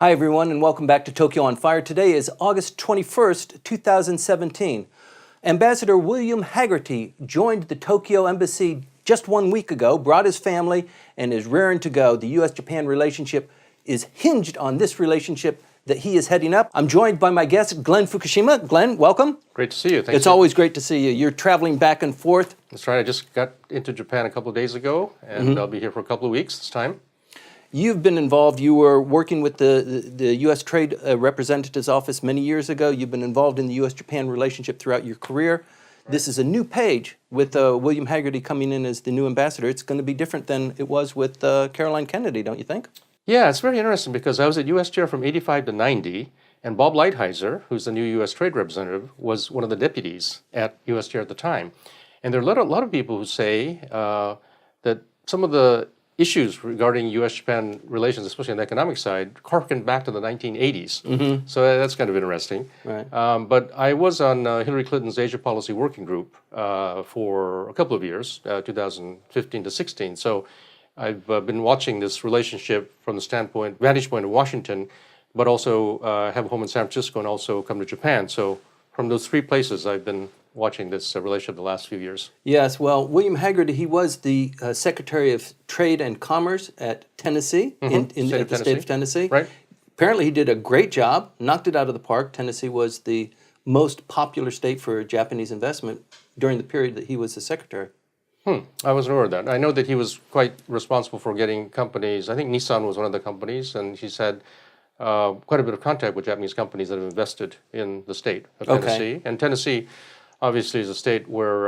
Hi everyone and welcome back to Tokyo on Fire. Today is August 21st, 2017. Ambassador William Hagerty joined the Tokyo Embassy just 1 week ago, brought his family, and is raring to go. The U.S.-Japan relationship is hinged on this relationship that he is heading up. I'm joined by my guest, Glen Fukushima. Glen, welcome. Great to see you. Thanks. It's always great to see you. You're traveling back and forth. That's right. I just got into Japan a couple of days ago, and I'll be here for a couple of weeks this time. You've been involved. You were working with the U.S. Trade Representative's Office many years ago. You've been involved in the U.S.-Japan relationship throughout your career. This is a new page with William Hagerty coming in as the new ambassador. It's going to be different than it was with Caroline Kennedy, don't you think? Yeah, it's very interesting because I was at USTR from 85 to 90, and Bob Lighthizer, who's the new U.S. Trade Representative, was one of the deputies at USTR at the time. And there are a lot of people who say that some of the issues regarding U.S.-Japan relations, especially on the economic side, harken back to the 1980s. So that's kind of interesting. Right. But I was on Hillary Clinton's Asia Policy Working Group for a couple of years, 2015 to 16. So I've been watching this relationship from the vantage point of Washington, but also have a home in San Francisco and also come to Japan. So from those three places, I've been watching this relationship the last few years. Yes, well, William Hagerty, he was the Secretary of Trade and Commerce at Tennessee, in the state of Tennessee. Right. Apparently he did a great job, knocked it out of the park. Tennessee was the most popular state for Japanese investment during the period that he was the secretary. I wasn't aware of that. I know that he was quite responsible for getting companies. I think Nissan was one of the companies, and he's had quite a bit of contact with Japanese companies that have invested in the state of Tennessee. And Tennessee, obviously, is a state where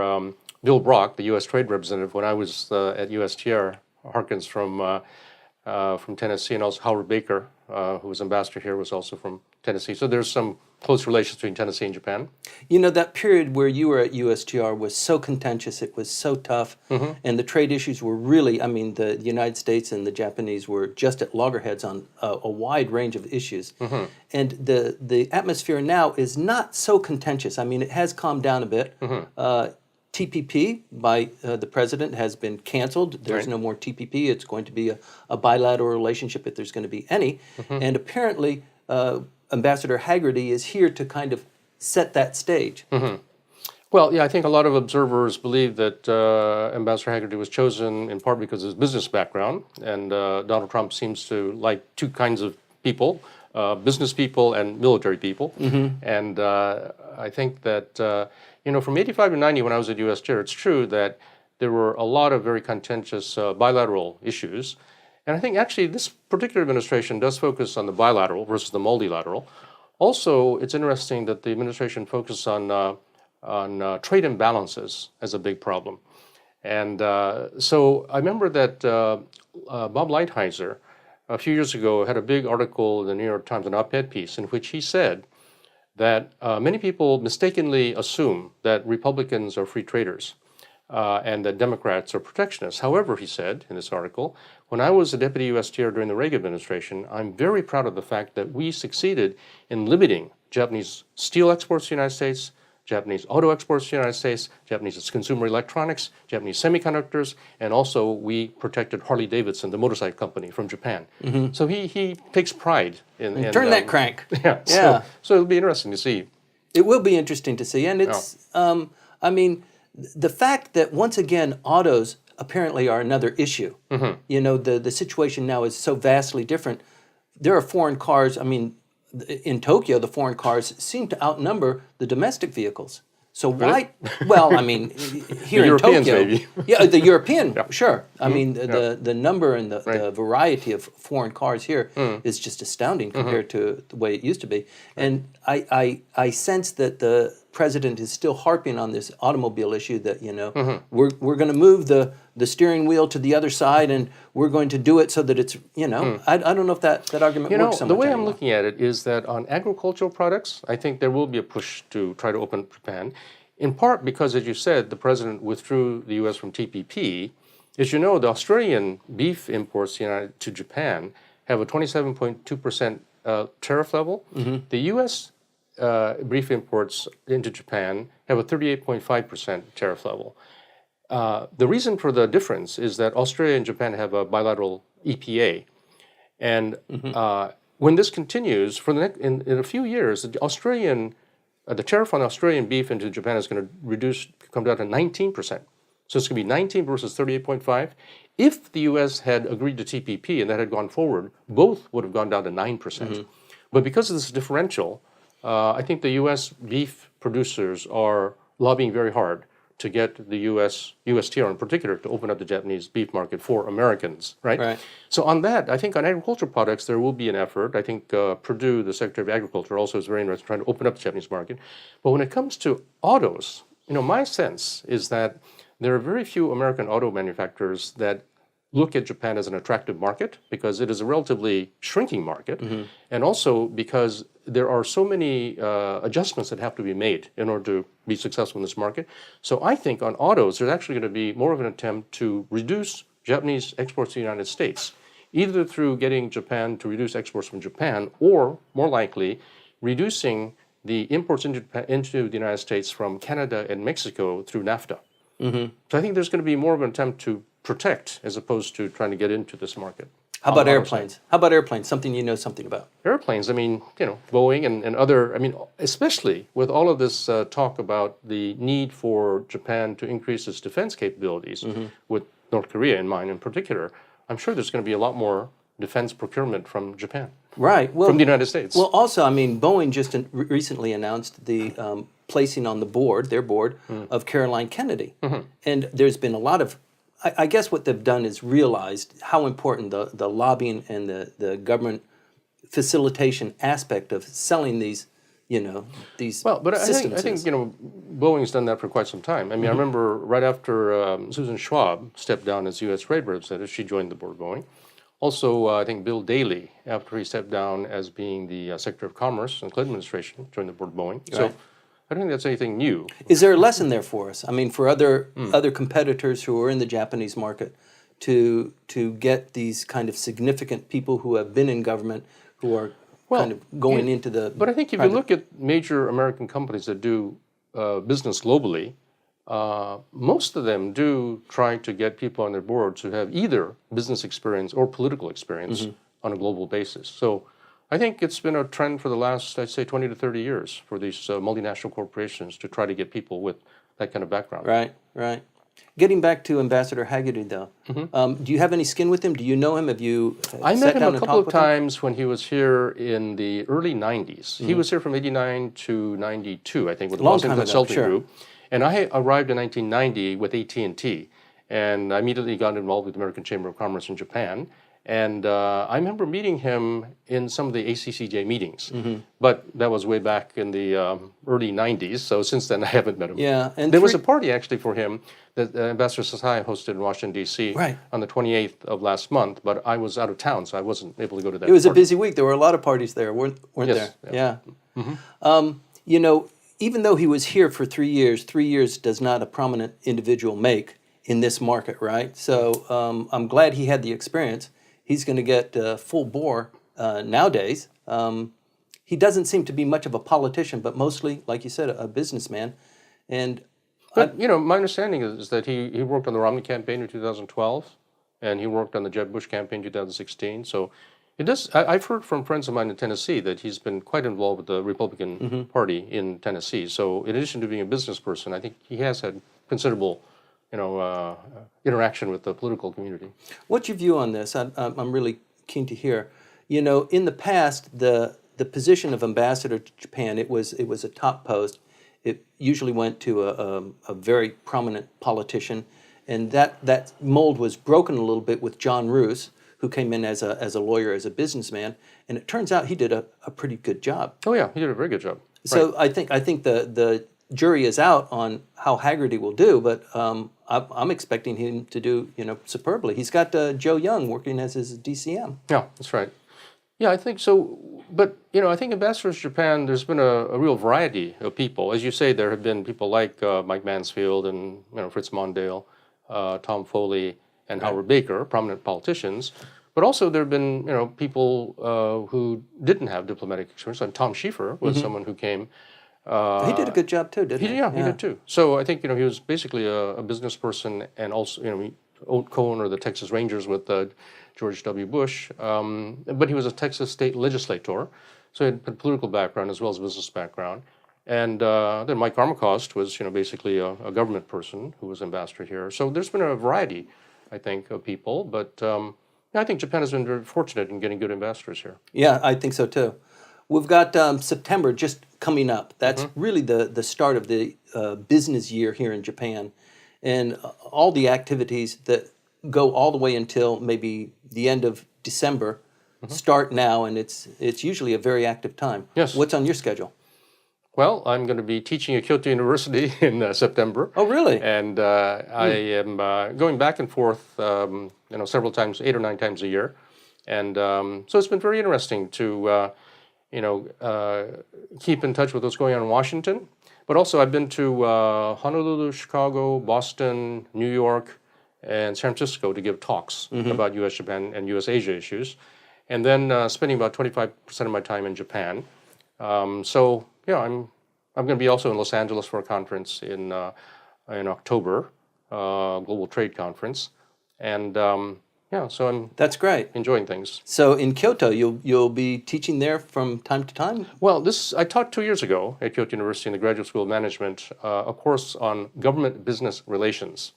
Bill Brock, the U.S. Trade Representative, when I was at USTR, harkens from Tennessee, and also Howard Baker, who was ambassador here, was also from Tennessee. So there's some close relations between Tennessee and Japan. You know, that period where you were at USTR was so contentious, it was so tough, and the trade issues were really, I mean, the United States and the Japanese were just at loggerheads on a wide range of issues. And the atmosphere now is not so contentious. I mean, it has calmed down a bit. TPP by the president has been canceled. There's no more TPP. It's going to be a bilateral relationship if there's going to be any. And apparently, Ambassador Hagerty is here to kind of set that stage. Well, yeah, I think a lot of observers believe that Ambassador Hagerty was chosen in part because of his business background, and Donald Trump seems to like two kinds of people, business people and military people. And I think that, you know, from 85 to 90 when I was at USTR, it's true that there were a lot of very contentious bilateral issues. And I think actually this particular administration does focus on the bilateral versus the multilateral. Also, it's interesting that the administration focused on trade imbalances as a big problem. And so I remember that Bob Lighthizer a few years ago had a big article in the New York Times, an op-ed piece, in which he said that many people mistakenly assume that Republicans are free traders and that Democrats are protectionists. However, he said in this article, when I was a deputy USTR during the Reagan administration, I'm very proud of the fact that we succeeded in limiting Japanese steel exports to the United States, Japanese auto exports to the United States, Japanese consumer electronics, Japanese semiconductors, and also we protected Harley-Davidson, the motorcycle company from Japan. So he takes pride in Turn that crank. So it'll be interesting to see. It will be interesting to see. And it's, I mean, the fact that, once again, autos apparently are another issue. You know, the situation now is so vastly different. There are foreign cars, I mean, in Tokyo, the foreign cars seem to outnumber the domestic vehicles. So why, well, I mean, here in Europeans, Tokyo, maybe. Yeah, the European, sure. I mean, the number and the variety of foreign cars here is just astounding compared to the way it used to be. And I sense that the president is still harping on this automobile issue that, you know, we're going to move the steering wheel to the other side and we're going to do it so that it's, you know, I don't know if that argument works so much the way anymore. I'm looking at it is that on agricultural products, I think there will be a push to try to open Japan, in part because, as you said, the president withdrew the U.S. from TPP. As you know, the Australian beef imports to Japan have a 27.2% tariff level. The U.S. Beef imports into Japan have a 38.5% tariff level. The reason for the difference is that Australia and Japan have a bilateral EPA. And when this continues for the next, in a few years, the tariff on Australian beef into Japan is going to come down to 19%. So it's going to be 19 versus 38.5. If the U.S. had agreed to TPP and that had gone forward, both would have gone down to 9%. But because of this differential, I think the U.S. beef producers are lobbying very hard to get the USTR in particular to open up the Japanese beef market for Americans, right? Right. So on that, I think on agricultural products, there will be an effort. I think Perdue, the Secretary of Agriculture, also is very interested in trying to open up the Japanese market. But when it comes to autos, my sense is that there are very few American auto manufacturers that look at Japan as an attractive market because it is a relatively shrinking market, and also because there are so many adjustments that have to be made in order to be successful in this market. So I think on autos, there's actually going to be more of an attempt to reduce Japanese exports to the United States, either through getting Japan to reduce exports from Japan, or more likely, reducing the imports into the United States from Canada and Mexico through NAFTA. So I think there's going to be more of an attempt to protect as opposed to trying to get into this market. How about airplanes? How about airplanes? Something you know something about. Airplanes, Boeing and other, especially with all of this talk about the need for Japan to increase its defense capabilities, with North Korea in mind in particular, I'm sure there's going to be a lot more defense procurement from Japan. Right. Well, from the United States. Well, also, Boeing just recently announced the placing on the board, their board, of Caroline Kennedy. And there's been a lot of, I guess what they've done is realized how important the lobbying and the government facilitation aspect of selling these, these systems. I think Boeing's done that for quite some time. I remember right after Susan Schwab stepped down as U.S. Trade Representative, she joined the board of Boeing. Also, I think Bill Daley, after he stepped down as being the Secretary of Commerce in the Clinton administration, joined the board of Boeing. Right. So I don't think that's anything new. Is there a lesson there for us? For other competitors who are in the Japanese market to get these kind of significant people who have been in government who are kind of going into the... But I think if you look at major American companies that do business globally, most of them do try to get people on their boards who have either business experience or political experience on a global basis. So I think it's been a trend for the last, I'd say, 20 to 30 years for these multinational corporations to try to get people with that kind of background. Right. Getting back to Ambassador Hagerty, though, do you have any skin with him? Do you know him? Have you I met him a couple of times when he was here in the early 90s. He was here from 89 to 92, I think, with the Boston Consulting Group. And I arrived in 1990 with AT&T, and I immediately got involved with the American Chamber of Commerce in Japan. And I remember meeting him in some of the ACCJ meetings, but that was way back in the early 90s, so since then I haven't met him. Yeah, and there was a party actually for him that Ambassador Sasai hosted in Washington, D.C. On the 28th of last month, but I was out of town, so I wasn't able to go to that. It was a busy week. There were a lot of parties there, weren't there? Yeah. Even though he was here for 3 years, 3 years does not a prominent individual make in this market, right? So I'm glad he had the experience. He's going to get full bore nowadays. He doesn't seem to be much of a politician, but mostly, like you said, a businessman. But my understanding is that he worked on the Romney campaign in 2012, and he worked on the Jeb Bush campaign in 2016. So it does. I've heard from friends of mine in Tennessee that he's been quite involved with the Republican Party in Tennessee. So in addition to being a business person, I think he has had considerable interaction with the political community. What's your view on this? I'm really keen to hear. In the past, the position of ambassador to Japan, it was a top post. It usually went to a very prominent politician, and that mold was broken a little bit with John Roos, who came in as a lawyer, as a businessman, and it turns out he did a pretty good job. Oh yeah, he did a very good job. So right. I think the jury is out on how Hagerty will do, but I'm expecting him to do superbly. He's got Joe Young working as his DCM. Yeah, that's right. Yeah, I think so. But I think ambassadors to Japan, there's been a real variety of people. As you say, there have been people like Mike Mansfield and Fritz Mondale, Tom Foley, and Howard Baker, prominent politicians. But also there have been people who didn't have diplomatic experience. And Tom Schiefer was someone who came. He did a good job too, didn't he? Yeah, he did too. So I think he was basically a business person, and also co-owner of the Texas Rangers with George W. Bush, but he was a Texas state legislator, so he had a political background as well as a business background. And then Mike Armacost was, basically a government person who was ambassador here. So there's been a variety, I think, of people, but I think Japan has been very fortunate in getting good ambassadors here. Yeah, I think so too. We've got September just coming up. That's really the start of the business year here in Japan. And all the activities that go all the way until maybe the end of December start now, and it's usually a very active time. Yes. What's on your schedule? Well, I'm going to be teaching at Kyoto University in September. Oh, really? And I am going back and forth, several times, 8 or 9 times a year. And so it's been very interesting to, keep in touch with what's going on in Washington. But also I've been to Honolulu, Chicago, Boston, New York, and San Francisco to give talks about U.S., Japan, and U.S.-Asia issues. And then spending about 25% of my time in Japan. I'm going to be also in Los Angeles for a conference in October, Global Trade Conference, and so I'm That's great. enjoying things. So in Kyoto, you'll be teaching there from time to time? Well, I taught 2 years ago at Kyoto University in the Graduate School of Management a course on government business relations,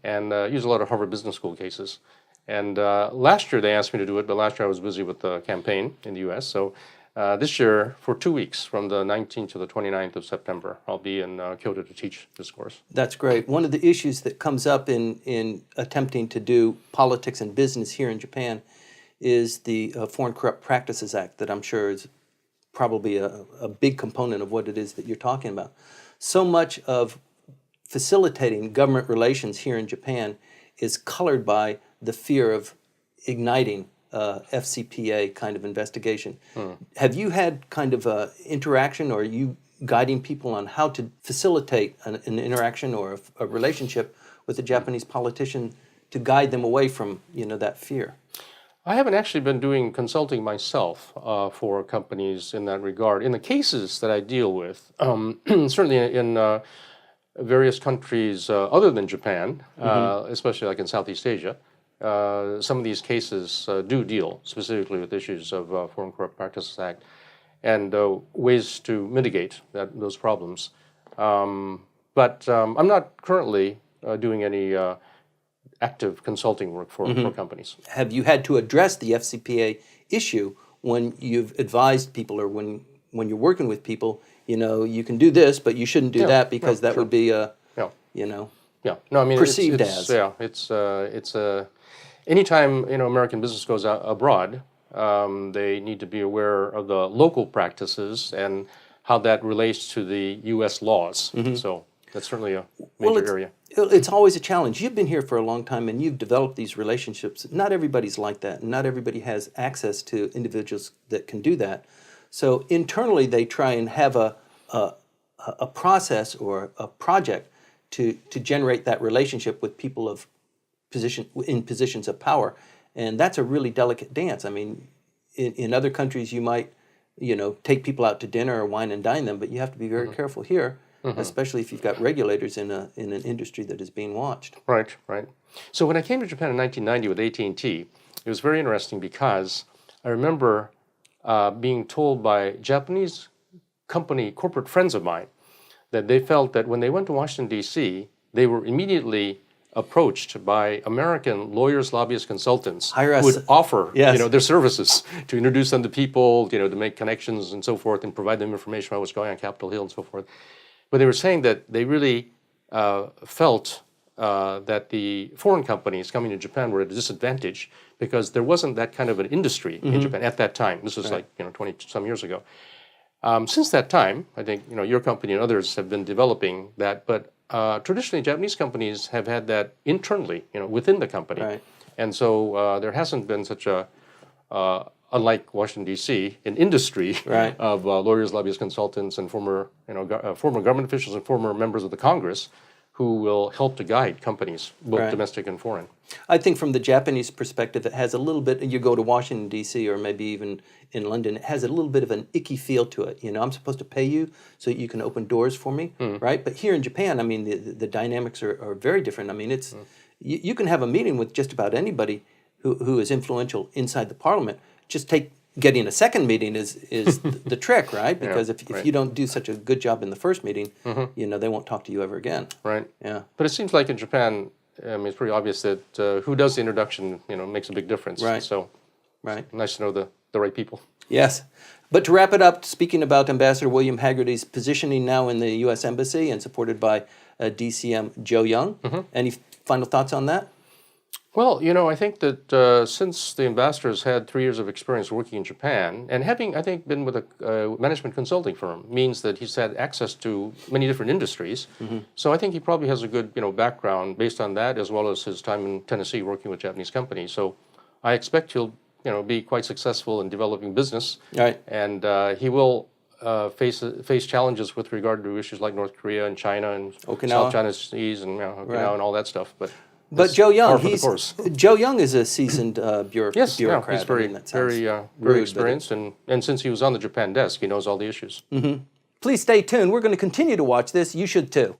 and used a lot of Harvard Business School cases. And last year they asked me to do it, but last year I was busy with the campaign in the U.S., so this year, for 2 weeks, from the 19th to the 29th of September, I'll be in Kyoto to teach this course. That's great. One of the issues that comes up in attempting to do politics and business here in Japan is the Foreign Corrupt Practices Act that I'm sure is probably a big component of what it is that you're talking about. So much of facilitating government relations here in Japan is colored by the fear of igniting FCPA kind of investigation. Have you had kind of a interaction, or are you guiding people on how to facilitate an interaction or a relationship with a Japanese politician to guide them away from that fear? I haven't actually been doing consulting myself for companies in that regard. In the cases that I deal with, certainly in various countries other than Japan, especially like in Southeast Asia, some of these cases do deal specifically with issues of Foreign Corrupt Practices Act and ways to mitigate those problems. But I'm not currently doing any active consulting work for companies. Have you had to address the FCPA issue when you've advised people, or when you're working with people, you can do this, but you shouldn't do that because that would be perceived as. Yeah, it's anytime American business goes abroad, they need to be aware of the local practices and how that relates to the U.S. laws. So that's certainly a major area. It's always a challenge. You've been here for a long time, and you've developed these relationships. Not everybody's like that, and not everybody has access to individuals that can do that. So internally, they try and have a process or a project to generate that relationship with people in positions of power, and that's a really delicate dance. I mean, in other countries you might, take people out to dinner or wine and dine them, but you have to be very careful here, especially if you've got regulators in an industry that is being watched. Right. So when I came to Japan in 1990 with AT&T, it was very interesting because I remember being told by Japanese corporate friends of mine that they felt that when they went to Washington, D.C., they were immediately approached by American lawyers, lobbyists, consultants who would offer their services to introduce them to people, to make connections and so forth, and provide them information about what's going on Capitol Hill and so forth. But they were saying that they really felt that the foreign companies coming to Japan were at a disadvantage because there wasn't that kind of an industry in Japan at that time. This was 20-some years ago. Since that time, I think your company and others have been developing that, but traditionally Japanese companies have had that internally, within the company. Right. And so there hasn't been such a, unlike Washington, D.C., an industry of lawyers, lobbyists, consultants, and former government officials and former members of the Congress who will help to guide companies, both domestic and foreign. I think from the Japanese perspective, it has a little bit, you go to Washington, D.C., or maybe even in London, it has a little bit of an icky feel to it. I'm supposed to pay you so you can open doors for me, right? But here in Japan, I mean, the dynamics are very different. I mean, you can have a meeting with just about anybody who is influential inside the parliament. Just getting a second meeting is the trick, right? Because if you don't do such a good job in the first meeting, they won't talk to you ever again. Right. Yeah. But it seems like in Japan, I mean, it's pretty obvious that who does the introduction, makes a big difference. Right. So, right. Nice to know the right people. Yes. But to wrap it up, speaking about Ambassador William Hagerty's positioning now in the U.S. Embassy and supported by DCM Joe Young, any final thoughts on that? Well, I think that since the ambassador's had 3 years of experience working in Japan, and having, I think, been with a management consulting firm, means that he's had access to many different industries. So I think he probably has a good, background based on that, as well as his time in Tennessee working with Japanese companies. So I expect he'll, be quite successful in developing business. Right. And he will face challenges with regard to issues like North Korea and China and Okinawa. South China Seas and Okinawa and all that stuff. But Joe Young, Joe Young is a seasoned bureaucrat. Yes, he's very experienced, and since he was on the Japan desk, he knows all the issues. Please stay tuned. We're going to continue to watch this. You should too.